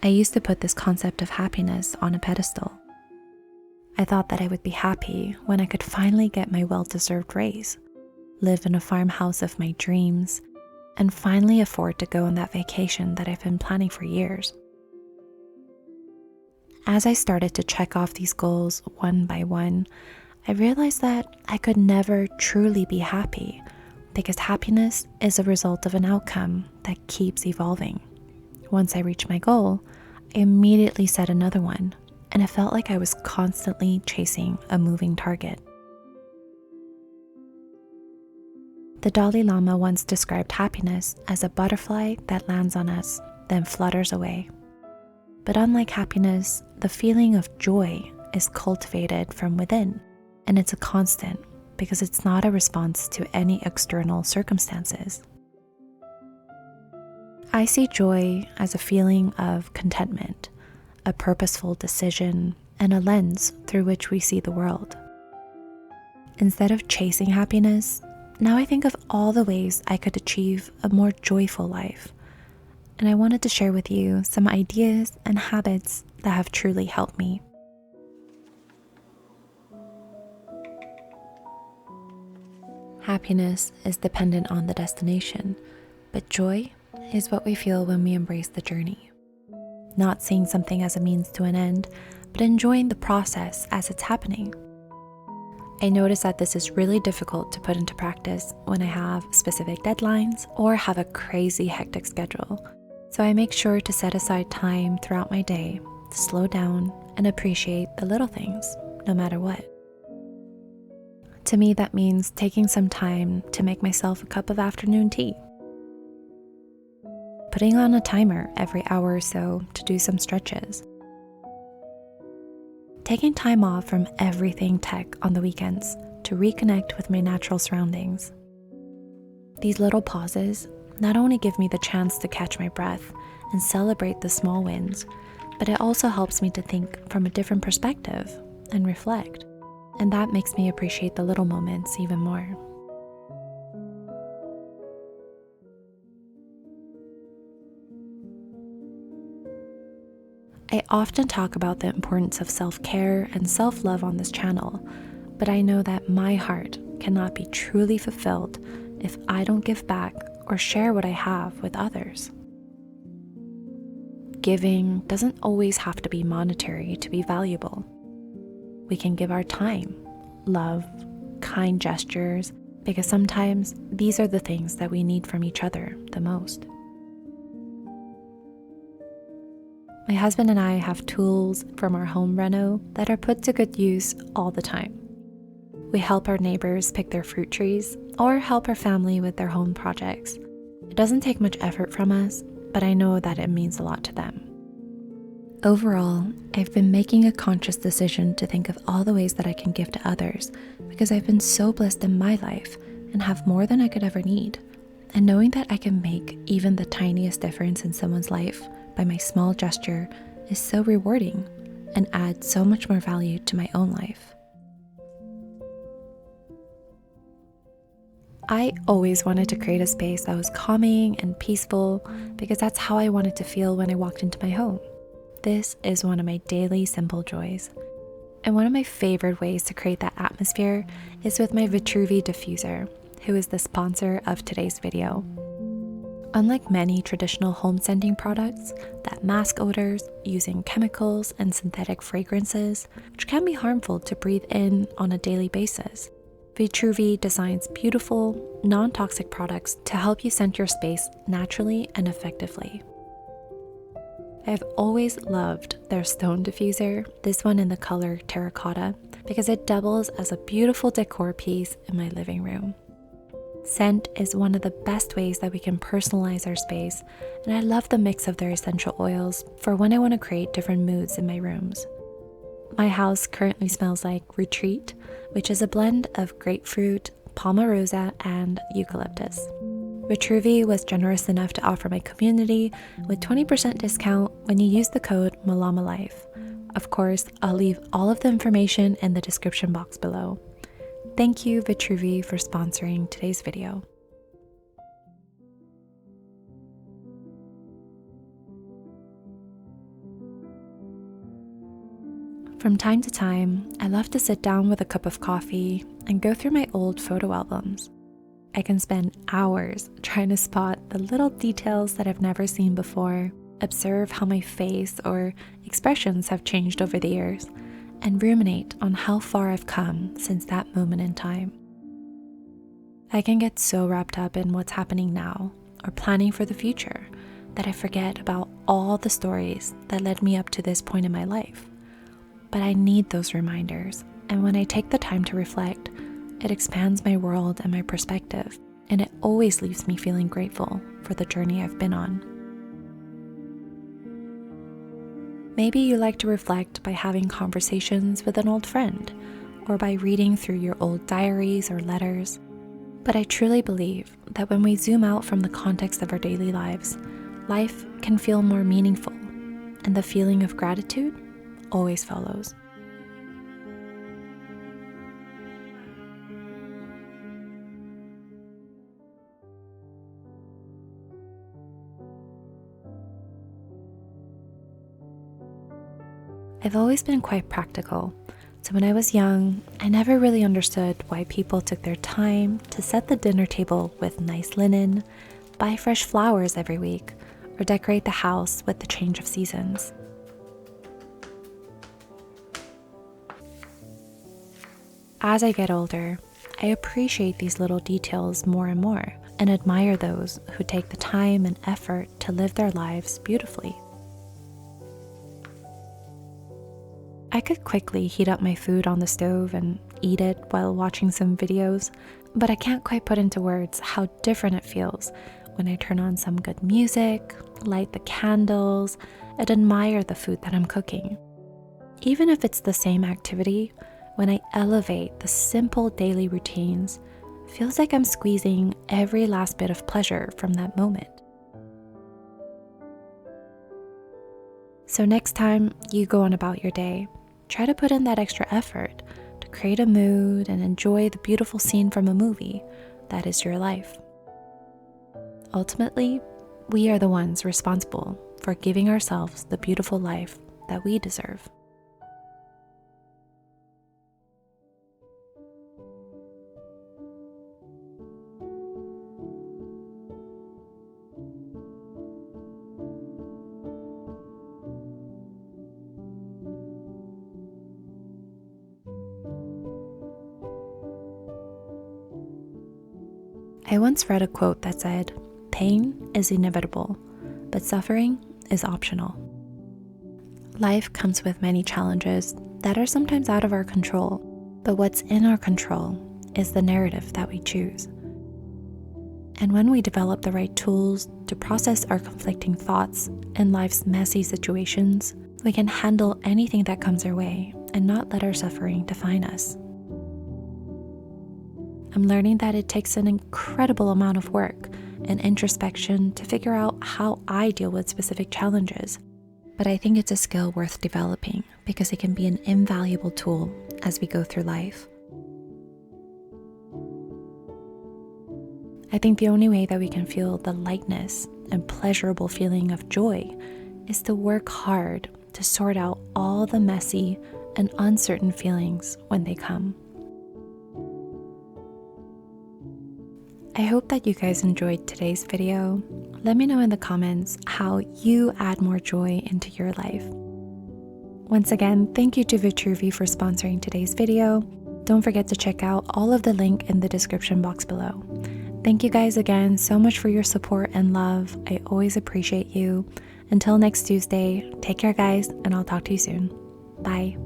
I used to put this concept of happiness on a pedestal. I thought that I would be happy when I could finally get my well-deserved raise, live in a farmhouse of my dreams, and finally afford to go on that vacation that I've been planning for years. As I started to check off these goals one by one, I realized that I could never truly be happy because happiness is a result of an outcome that keeps evolving. Once I reached my goal, I immediately set another one, and it felt like I was constantly chasing a moving target. The Dalai Lama once described happiness as a butterfly that lands on us, then flutters away. But unlike happiness, the feeling of joy is cultivated from within, and it's a constant because it's not a response to any external circumstances. I see joy as a feeling of contentment, a purposeful decision, and a lens through which we see the world. Instead of chasing happiness, now I think of all the ways I could achieve a more joyful life. And I wanted to share with you some ideas and habits that have truly helped me. Happiness is dependent on the destination, but joy is what we feel when we embrace the journey. Not seeing something as a means to an end, but enjoying the process as it's happening. I notice that this is really difficult to put into practice when I have specific deadlines or have a crazy hectic schedule. So I make sure to set aside time throughout my day to slow down and appreciate the little things, no matter what. To me, that means taking some time to make myself a cup of afternoon tea, putting on a timer every hour or so to do some stretches, taking time off from everything tech on the weekends to reconnect with my natural surroundings. These little pauses not only give me the chance to catch my breath and celebrate the small wins, but it also helps me to think from a different perspective and reflect. And that makes me appreciate the little moments even more. I often talk about the importance of self-care and self-love on this channel, but I know that my heart cannot be truly fulfilled if I don't give back or share what I have with others. Giving doesn't always have to be monetary to be valuable. We can give our time, love, kind gestures, because sometimes these are the things that we need from each other the most. My husband and I have tools from our home reno that are put to good use all the time. We help our neighbors pick their fruit trees or help our family with their home projects. It doesn't take much effort from us, but I know that it means a lot to them. Overall, I've been making a conscious decision to think of all the ways that I can give to others because I've been so blessed in my life and have more than I could ever need. And knowing that I can make even the tiniest difference in someone's life by my small gesture is so rewarding and adds so much more value to my own life. I always wanted to create a space that was calming and peaceful because that's how I wanted to feel when I walked into my home. This is one of my daily simple joys. And one of my favorite ways to create that atmosphere is with my Vitruvi diffuser, who is the sponsor of today's video. Unlike many traditional home scenting products that mask odors using chemicals and synthetic fragrances, which can be harmful to breathe in on a daily basis, Vitruvi designs beautiful, non-toxic products to help you scent your space naturally and effectively. I've always loved their stone diffuser, this one in the color terracotta, because it doubles as a beautiful decor piece in my living room. Scent is one of the best ways that we can personalize our space, and I love the mix of their essential oils for when I want to create different moods in my rooms. My house currently smells like Retreat, which is a blend of grapefruit, palmarosa, and eucalyptus. Vitruvi was generous enough to offer my community with 20% discount when you use the code MALAMALIFE. Of course, I'll leave all of the information in the description box below. Thank you, Vitruvi, for sponsoring today's video. From time to time, I love to sit down with a cup of coffee and go through my old photo albums. I can spend hours trying to spot the little details that I've never seen before, observe how my face or expressions have changed over the years, and ruminate on how far I've come since that moment in time. I can get so wrapped up in what's happening now or planning for the future that I forget about all the stories that led me up to this point in my life. But I need those reminders, and when I take the time to reflect, it expands my world and my perspective, and it always leaves me feeling grateful for the journey I've been on. Maybe you like to reflect by having conversations with an old friend, or by reading through your old diaries or letters. But I truly believe that when we zoom out from the context of our daily lives, life can feel more meaningful, and the feeling of gratitude always follows. I've always been quite practical, so when I was young, I never really understood why people took their time to set the dinner table with nice linen, buy fresh flowers every week, or decorate the house with the change of seasons. As I get older, I appreciate these little details more and more and admire those who take the time and effort to live their lives beautifully. I could quickly heat up my food on the stove and eat it while watching some videos, but I can't quite put into words how different it feels when I turn on some good music, light the candles, and admire the food that I'm cooking. Even if it's the same activity, when I elevate the simple daily routines, feels like I'm squeezing every last bit of pleasure from that moment. So next time you go on about your day, try to put in that extra effort to create a mood and enjoy the beautiful scene from a movie that is your life. Ultimately, we are the ones responsible for giving ourselves the beautiful life that we deserve. I once read a quote that said, "Pain is inevitable, but suffering is optional." Life comes with many challenges that are sometimes out of our control, but what's in our control is the narrative that we choose. And when we develop the right tools to process our conflicting thoughts in life's messy situations, we can handle anything that comes our way and not let our suffering define us. I'm learning that it takes an incredible amount of work and introspection to figure out how I deal with specific challenges. But I think it's a skill worth developing because it can be an invaluable tool as we go through life. I think the only way that we can feel the lightness and pleasurable feeling of joy is to work hard to sort out all the messy and uncertain feelings when they come. I hope that you guys enjoyed today's video. Let me know in the comments how you add more joy into your life. Once again, thank you to Vitruvi for sponsoring today's video. Don't forget to check out all of the link in the description box below. Thank you guys again so much for your support and love. I always appreciate you. Until next Tuesday, take care guys, and I'll talk to you soon. Bye.